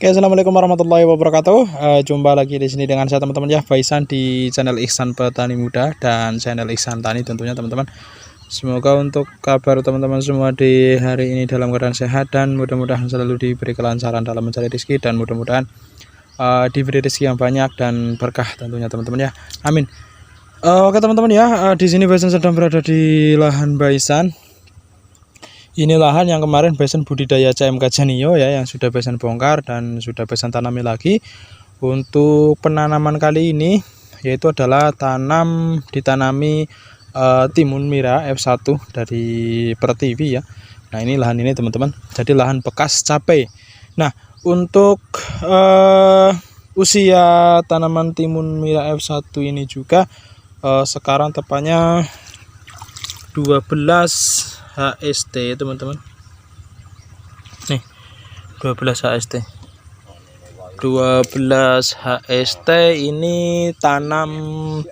Oke, assalamualaikum warahmatullahi wabarakatuh. Jumpa lagi di sini dengan saya teman-teman ya, Faisan di channel Ihsan Petani Muda dan channel Ihsan Tani tentunya teman-teman. Semoga untuk kabar teman-teman semua di hari ini dalam keadaan sehat dan mudah-mudahan selalu diberi kelancaran dalam mencari rezeki dan mudah-mudahan diberi rezeki yang banyak dan berkah tentunya teman-teman ya. Amin. Oke teman-teman ya, di sini Faisan sedang berada di lahan Faisan. Ini lahan yang kemarin Faisan budidaya CMK Genio ya, yang sudah Faisan bongkar dan sudah Faisan tanami lagi. Untuk penanaman kali ini yaitu adalah ditanami timun mira F1 dari Pertiwi ya. Nah, ini lahan ini teman-teman. Jadi lahan bekas cabai. Nah, untuk usia tanaman timun mira F1 ini juga sekarang tepatnya 12 HST teman-teman. Nih 12 HST 12 HST ini tanam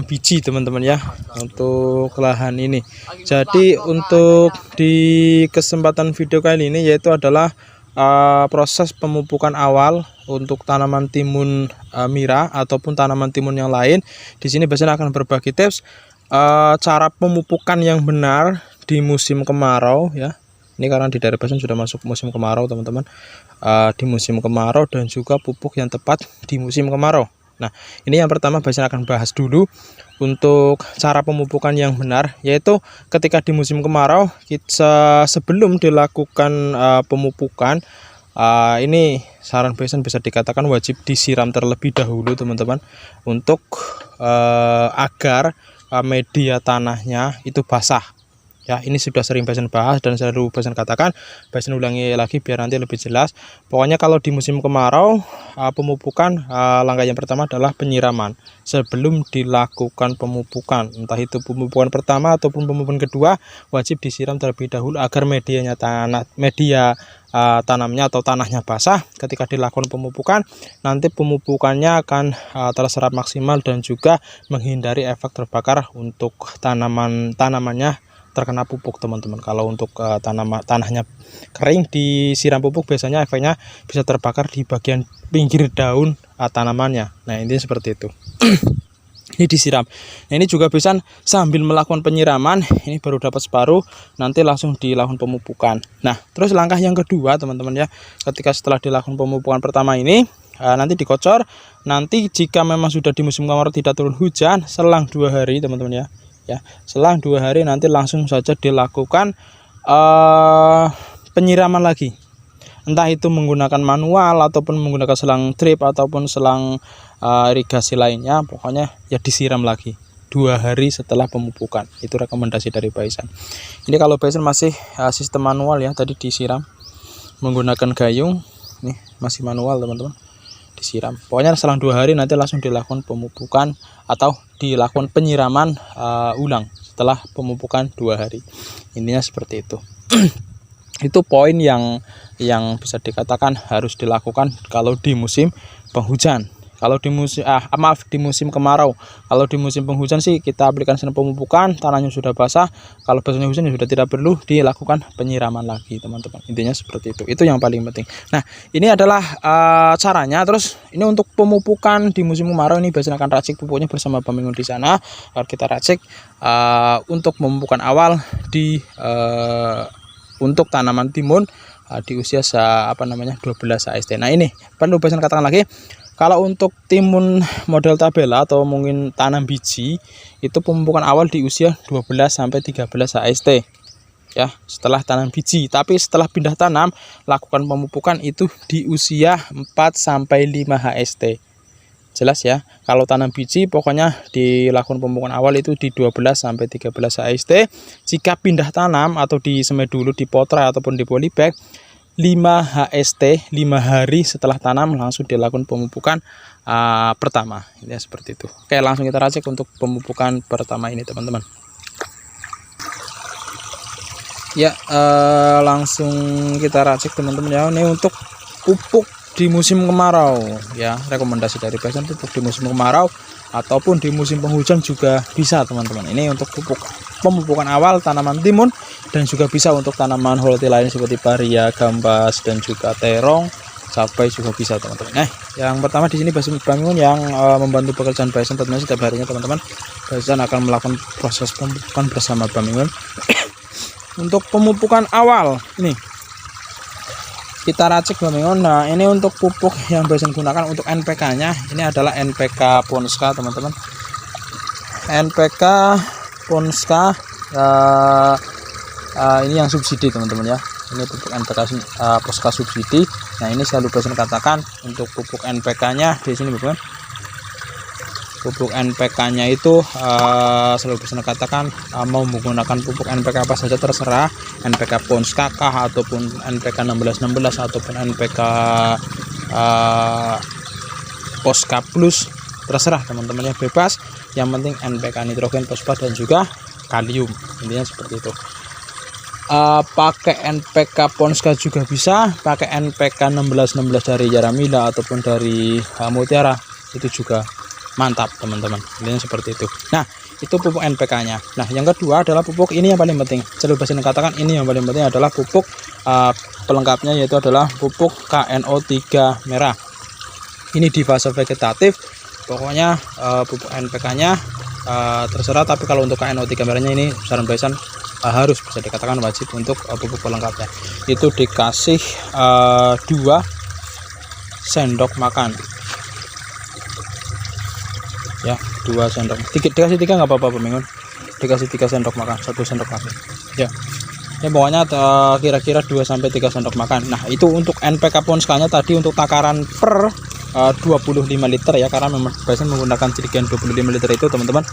biji teman-teman ya, untuk lahan ini. Jadi untuk di kesempatan video kali ini yaitu adalah proses pemupukan awal untuk tanaman timun mira ataupun tanaman timun yang lain. Di sini biasanya akan berbagi tips cara pemupukan yang benar di musim kemarau ya. Ini karena di daerah Faisan sudah masuk musim kemarau teman-teman. Di musim kemarau dan juga pupuk yang tepat di musim kemarau. Nah, ini yang pertama Faisan akan bahas dulu untuk cara pemupukan yang benar, yaitu ketika di musim kemarau kita sebelum dilakukan pemupukan, ini saran Faisan bisa dikatakan wajib disiram terlebih dahulu teman-teman, untuk agar media tanahnya itu basah. Ya, ini sudah sering Faisan bahas dan selalu Faisan katakan, Faisan ulangi lagi biar nanti lebih jelas. Pokoknya kalau di musim kemarau, pemupukan langkah yang pertama adalah penyiraman sebelum dilakukan pemupukan. Entah itu pemupukan pertama ataupun pemupukan kedua, wajib disiram terlebih dahulu agar media tanamnya atau tanahnya basah. Ketika dilakukan pemupukan, nanti pemupukannya akan terserap maksimal dan juga menghindari efek terbakar untuk tanamannya terkena pupuk teman-teman. Kalau untuk tanahnya kering disiram pupuk, biasanya efeknya bisa terbakar di bagian pinggir daun tanamannya. Nah, ini seperti itu. Ini disiram. Nah, ini juga bisa sambil melakukan penyiraman. Ini baru dapat separuh, nanti langsung dilakukan pemupukan. Nah, terus langkah yang kedua teman-teman ya, ketika setelah dilakukan pemupukan pertama ini, nanti dikocor. Nanti jika memang sudah di musim kemarau tidak turun hujan, selang 2 hari teman-teman ya, selang 2 hari nanti langsung saja dilakukan penyiraman lagi, entah itu menggunakan manual ataupun menggunakan selang drip ataupun selang irigasi lainnya. Pokoknya ya disiram lagi 2 hari setelah pemupukan. Itu rekomendasi dari Faisan. Ini kalau Faisan masih sistem manual ya, tadi disiram menggunakan gayung. Nih masih manual teman-teman, disiram. Pokoknya selang 2 hari nanti langsung dilakukan pemupukan atau dilakukan penyiraman ulang setelah pemupukan 2 hari. Intinya seperti itu. Itu poin yang bisa dikatakan harus dilakukan kalau di musim penghujan. Kalau di musim kemarau. Kalau di musim penghujan sih kita aplikasikan pemupukan, tanahnya sudah basah. Kalau basahnya hujan ya sudah tidak perlu dilakukan penyiraman lagi teman-teman. Intinya seperti itu. Itu yang paling penting. Nah, ini adalah caranya. Terus ini untuk pemupukan di musim kemarau, ini biasanya akan racik pupuknya bersama Bamimun di sana. Kalau kita racik untuk pemupukan awal untuk tanaman timun di usia 12 HST. Nah, ini perlu Faisan katakan lagi. Kalau untuk timun model tabela atau mungkin tanam biji, itu pemupukan awal di usia 12 sampai 13 HST. Ya, setelah tanam biji. Tapi setelah pindah tanam, lakukan pemupukan itu di usia 4 sampai 5 HST. Jelas ya. Kalau tanam biji pokoknya dilakukan pemupukan awal itu di 12 sampai 13 HST. Jika pindah tanam atau disemai dulu di potray ataupun di polybag, 5 HST, 5 hari setelah tanam langsung dilakukan pemupukan pertama. Ini seperti itu. Oke, langsung kita racik untuk pemupukan pertama ini teman-teman. Ya, langsung kita racik teman-teman ya. Ini untuk pupuk di musim kemarau ya, rekomendasi dari Faisan pupuk di musim kemarau ataupun di musim penghujan juga bisa teman-teman. Ini untuk pemupukan awal tanaman timun dan juga bisa untuk tanaman holti lain seperti paria, gambas dan juga terong cabai juga bisa teman-teman. Nah, yang pertama di sini Bamimun yang membantu pekerjaan Baisan tentunya setiap harinya teman-teman. Baisan akan melakukan proses pemupukan bersama Bamimun. Untuk pemupukan awal ini kita racik Bamimun. Nah, ini untuk pupuk yang Baisan gunakan untuk NPK-nya ini adalah NPK Ponska teman-teman. NPK Ponska ini yang subsidi teman-teman ya. Ini pupuk NPK Ponska subsidi. Nah, ini selalu Baisan katakan untuk pupuk NPK-nya di sini teman-teman. Pupuk NPK-nya itu selalu Baisan katakan mau menggunakan pupuk NPK apa saja terserah, NPK Ponska kah ataupun NPK 1616 ataupun NPK Ponska Plus, terserah teman-teman ya, bebas. Yang penting NPK nitrogen, fosfat dan juga kalium, intinya seperti itu. Pakai NPK Ponska juga bisa, pakai NPK 1616 dari Yaramila ataupun dari Mutiara itu juga mantap teman-teman, intinya seperti itu. Nah, itu pupuk NPK-nya. Nah, yang kedua adalah pupuk ini yang paling penting. Selalu Baisan katakan ini yang paling penting adalah pupuk pelengkapnya, yaitu adalah pupuk KNO3 merah. Ini di fase vegetatif. Pokoknya pupuk NPK-nya terserah, tapi kalau untuk KNO3 merahnya ini saran Baisan harus bisa dikatakan wajib untuk pupuk pelengkapnya. Itu dikasih 2 sendok makan ya, 2 sendok, dikasih 3 nggak apa-apa Bamimun, dikasih 3 sendok makan, 1 sendok makan ya. Ya pokoknya kira-kira 2 sampai 3 sendok makan. Nah, itu untuk NPK Ponskanya tadi untuk takaran per 25 liter ya, karena memang Baisan menggunakan jerigen 25 liter itu teman-teman.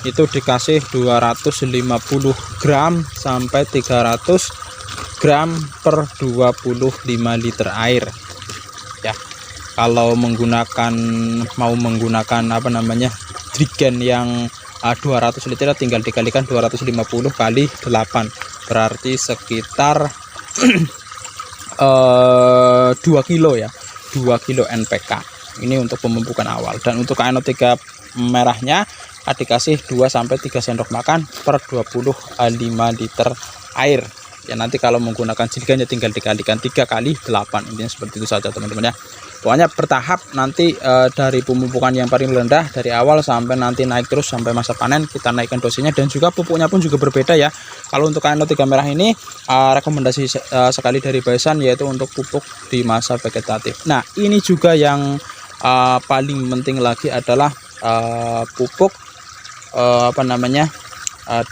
Itu dikasih 250 gram sampai 300 gram per 25 liter air ya. Kalau mau menggunakan apa namanya jerigen yang 200 liter, tinggal dikalikan 250 kali 8, berarti sekitar 2 kilo ya, 2 kilo NPK. Ini untuk pemupukan awal. Dan untuk KNO3 merahnya dikasih 2 sampai 3 sendok makan per 25 liter air ya. Nanti kalau menggunakan jerigennya tinggal dikalikan 3 kali 8, intinya seperti itu saja teman-teman ya. Pokoknya bertahap nanti dari pemupukan yang paling rendah dari awal sampai nanti naik terus sampai masa panen kita naikkan dosisnya, dan juga pupuknya pun juga berbeda ya. Kalau untuk KNO3 merah ini rekomendasi sekali dari Baisan yaitu untuk pupuk di masa vegetatif. Nah, ini juga yang paling penting lagi adalah pupuk apa namanya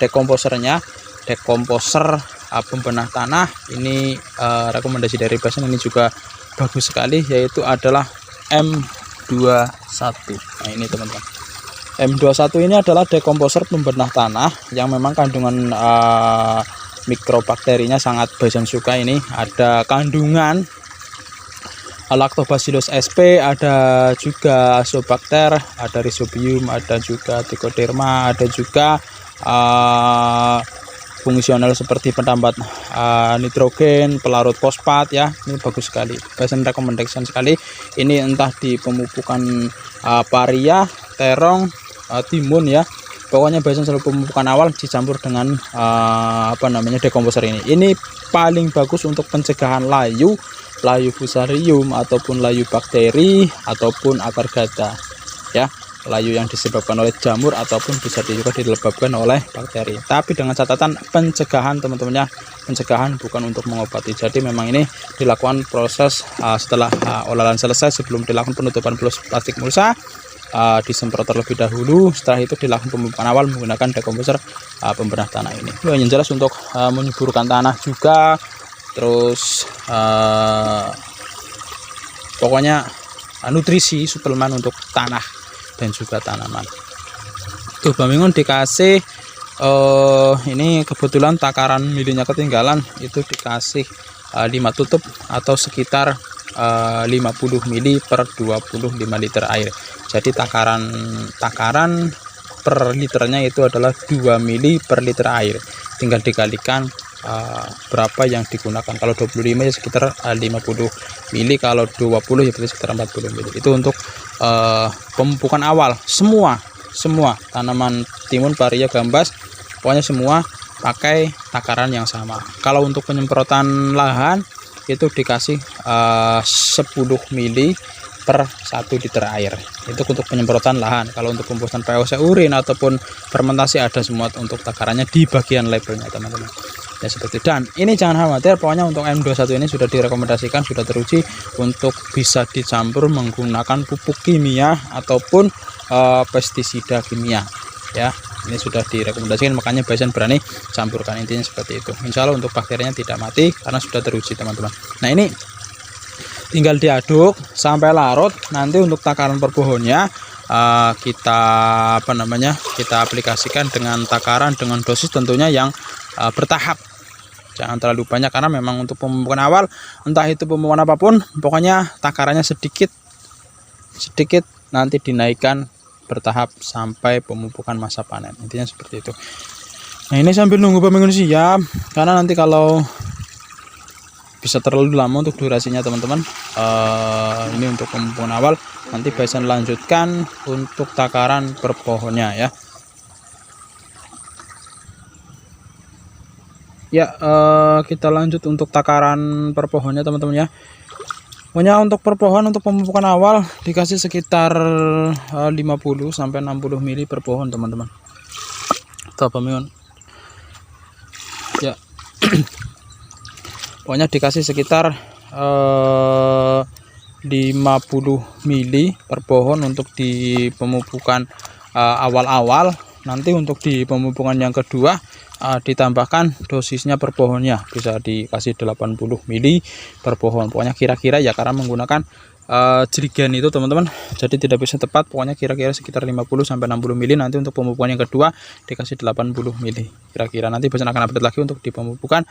dekomposernya, dekomposer pembenah tanah. Ini rekomendasi dari Baisan ini juga bagus sekali, yaitu adalah M21. Nah, ini teman-teman, M21 ini adalah dekomposer pembenah tanah yang memang kandungan mikrobakterinya sangat Baisan suka. Ini ada kandungan Lactobacillus sp, ada juga Azobacter, ada Rhizobium, ada juga Trichoderma, ada juga fungsional seperti pentambat nitrogen, pelarut fosfat ya. Ini bagus sekali, Baisan rekomendasikan sekali. Ini entah di pemupukan paria, terong, timun ya. Pokoknya Baisan selalu pemupukan awal dicampur dengan apa namanya dekomposer ini. Ini paling bagus untuk pencegahan layu fusarium ataupun layu bakteri ataupun akar gada ya. Layu yang disebabkan oleh jamur ataupun bisa juga disebabkan oleh bakteri, tapi dengan catatan pencegahan teman-teman ya, pencegahan bukan untuk mengobati. Jadi memang ini dilakukan proses setelah olahan selesai, sebelum dilakukan penutupan plastik mulsa, disemprot terlebih dahulu. Setelah itu dilakukan pemupukan awal menggunakan dekomposer pembenah tanah ini. Yang jelas untuk menyuburkan tanah juga, terus pokoknya nutrisi suplemen untuk tanah dan juga tanaman. Tuh Bamimun dikasih ini kebetulan takaran milinya ketinggalan, itu dikasih 5 tutup atau sekitar 50 mili per 25 liter air. Jadi takaran per liternya itu adalah 2 mili per liter air, tinggal dikalikan berapa yang digunakan. Kalau 25 ya sekitar 50 mili, kalau 20 ya berarti sekitar 40 mili. Itu untuk pemupukan awal semua tanaman timun, paria, gambas, pokoknya semua pakai takaran yang sama. Kalau untuk penyemprotan lahan itu dikasih 10 mili per 1 liter air. Itu untuk penyemprotan lahan. Kalau untuk pembuatan POC urin ataupun fermentasi ada semua untuk takarannya di bagian labelnya teman-teman. Ya seperti itu. Dan ini jangan khawatir, pokoknya untuk M21 ini sudah direkomendasikan, sudah teruji untuk bisa dicampur menggunakan pupuk kimia ataupun pestisida kimia. Ya, ini sudah direkomendasikan, makanya Bison berani campurkan, intinya seperti itu. Insya Allah untuk bakterinya tidak mati karena sudah teruji teman-teman. Nah ini tinggal diaduk sampai larut. Nanti untuk takaran per pohonnya kita kita aplikasikan dengan takaran dengan dosis tentunya yang bertahap, jangan terlalu banyak karena memang untuk pemupukan awal entah itu pemupukan apapun pokoknya takarannya sedikit nanti dinaikkan bertahap sampai pemupukan masa panen, intinya seperti itu. Nah ini sambil nunggu pemengun siap karena nanti kalau bisa terlalu lama untuk durasinya teman-teman. Ini untuk pemupukan awal, nanti Bison lanjutkan untuk takaran per pohonnya ya. Ya kita lanjut untuk takaran per pohonnya teman-teman ya. Pokoknya untuk per pohon untuk pemupukan awal dikasih sekitar 50 sampai 60 mili per pohon teman-teman. Tuh pemengun. Ya. Pokoknya dikasih sekitar 50 mili per pohon untuk di pemupukan awal-awal. Nanti untuk di pemupukan yang kedua ditambahkan dosisnya per pohonnya, bisa dikasih 80 mili per pohon. Pokoknya kira-kira ya karena menggunakan jerigen itu teman-teman, jadi tidak bisa tepat, pokoknya kira-kira sekitar 50 sampai 60 mili. Nanti untuk pemupukan yang kedua dikasih 80 mili kira-kira. Nanti Bison akan update lagi untuk di pemupukan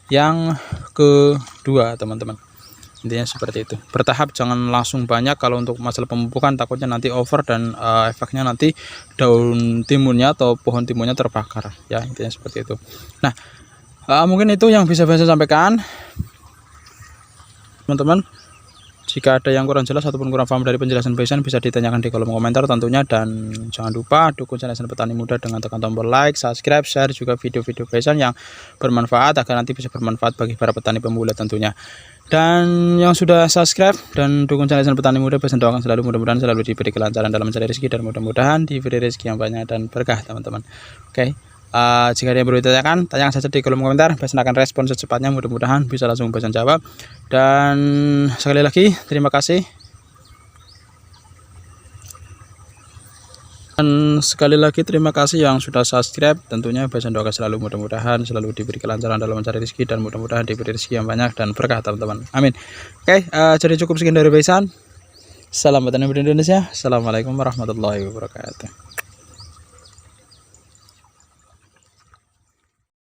yang kedua teman-teman, intinya seperti itu. Bertahap, jangan langsung banyak. Kalau untuk masalah pemupukan takutnya nanti over dan efeknya nanti daun timunnya atau pohon timunnya terbakar ya, intinya seperti itu. Nah mungkin itu yang bisa saya sampaikan teman-teman. Jika ada yang kurang jelas ataupun kurang paham dari penjelasan Bison bisa ditanyakan di kolom komentar tentunya. Dan jangan lupa dukung channel Petani Muda dengan tekan tombol like, subscribe, share juga video-video Bison yang bermanfaat agar nanti bisa bermanfaat bagi para petani pemula tentunya. Dan yang sudah subscribe dan dukung channel Petani Muda, Bison doakan selalu mudah-mudahan selalu diberi kelancaran dalam mencari rezeki dan mudah-mudahan diberi rezeki yang banyak dan berkah teman-teman. Oke. Jika ada yang perlu ditanyakan, tanyakan saja di kolom komentar. Bison akan respon secepatnya, mudah-mudahan bisa langsung Bison jawab. Dan sekali lagi terima kasih. Dan sekali lagi terima kasih yang sudah subscribe. Tentunya Bison doakan selalu mudah-mudahan selalu diberi kelancaran dalam mencari rezeki dan mudah-mudahan diberi rezeki yang banyak dan berkah teman-teman. Amin. Oke, jadi cukup sekian dari Bison. Salam petani muda Indonesia. Assalamualaikum warahmatullahi wabarakatuh.